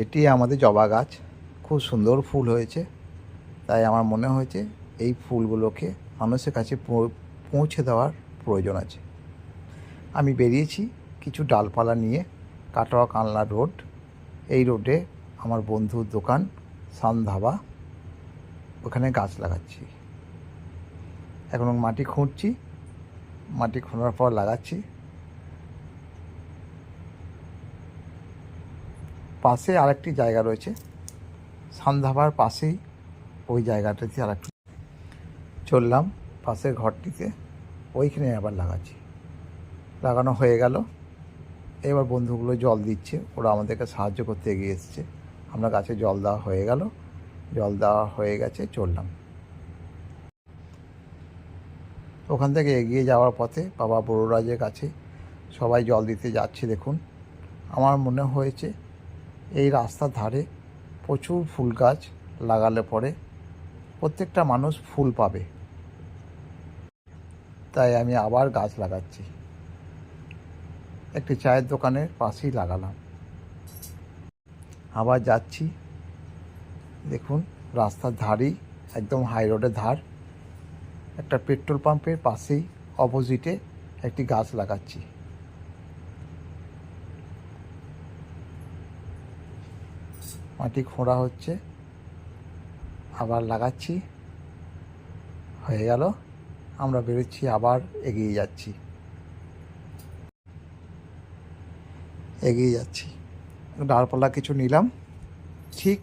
এটি আমাদের জবা গাছ, খুব সুন্দর ফুল হয়েছে। তাই আমার মনে হয়েছে এই ফুলগুলোকে মানুষের কাছে পৌঁছে দেওয়ার প্রয়োজন আছে। আমি বেরিয়েছি কিছু ডালপালা নিয়ে কাটোয়া কানলা রোড। এই রোডে আমার বন্ধুর দোকান সান ধাবা, ওখানে গাছ লাগাচ্ছি। এখন মাটি খুঁড়ছি, মাটি খোঁড়ার পর লাগাচ্ছি। পাশে আরেকটি জায়গা রয়েছে, সান ধাবার পাশেই ওই জায়গাটাতে আরেকটি চললাম পাশের ঘরটিতে, ওইখানে আবার লাগাচ্ছি। লাগানো হয়ে গেল। এবার বন্ধুগুলো জল দিচ্ছে, ওরা আমাদেরকে সাহায্য করতে এগিয়ে এসছে। আমরা গাছে জল দেওয়া হয়ে গেল, জল দেওয়া হয়ে গেছে, চললাম। ওখান থেকে এগিয়ে যাওয়ার পথে বাবা বড়রাজের কাছে সবাই জল দিতে যাচ্ছে। দেখুন, আমার মনে হয়েছে এই রাস্তার ধারে প্রচুর ফুল গাছ লাগালে পরে প্রত্যেকটা মানুষ ফুল পাবে। তাই আমি আবার গাছ লাগাচ্ছি। একটি চায়ের দোকানের পাশেই লাগালাম। আবার যাচ্ছি। দেখুন, রাস্তার ধারেই, একদম হাই রোডের ধার, একটা পেট্রোল পাম্পের পাশেই অপোজিটে একটি গাছ লাগাচ্ছি। মাটি খোঁড়া হচ্ছে, আবার লাগাচ্ছি। হয়ে গেল। আমরা বেরোচ্ছি, আবার এগিয়ে যাচ্ছি। ডালপালা কিছু নিলাম। ঠিক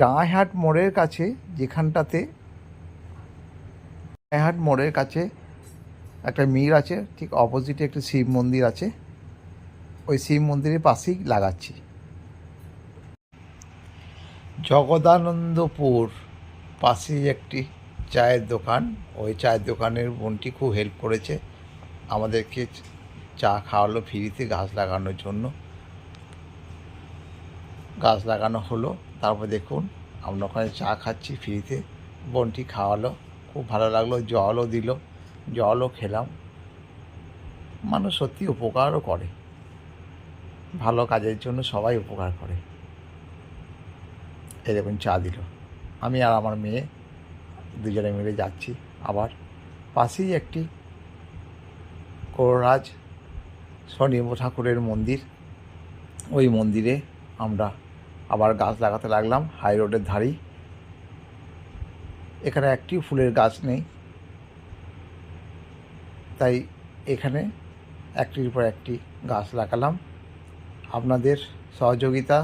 ডাঁহাট মোড়ের কাছে, যেখানটাতে ডাঁহাট মোড়ের কাছে একটা মিল আছে, ঠিক অপোজিটে একটি শিব মন্দির আছে, ওই শিব মন্দিরের পাশেই লাগাচ্ছি। জগদানন্দপুর পাশেই একটি চায়ের দোকান, ওই চায়ের দোকানের বোনটি খুব হেল্প করেছে আমাদেরকে, চা খাওয়ালো ফ্রিতে গাছ লাগানোর জন্য। গাছ লাগানো হলো, তারপর দেখুন আমরা ওখানে চা খাচ্ছি ফ্রিতে, বোনটি খাওয়ালো, খুব ভালো লাগলো। জলও দিল, জলও খেলাম। মানুষ সত্যি উপকারও করে, ভালো কাজের জন্য সবাই উপকার করে। এই দেখুন চা দিল। আমি আর আমার মেয়ে দুজনে মিলে যাচ্ছি। আবার পাশেই একটি কররাজ স্বনির্ভ ঠাকুরের মন্দির, ওই মন্দিরে আমরা আবার গাছ লাগাতে লাগলাম হাই রোডের ধারেই। এখানে একটিও ফুলের গাছ নেই, তাই এখানে একটির পর একটি গাছ লাগালাম। আপনাদের সহযোগিতা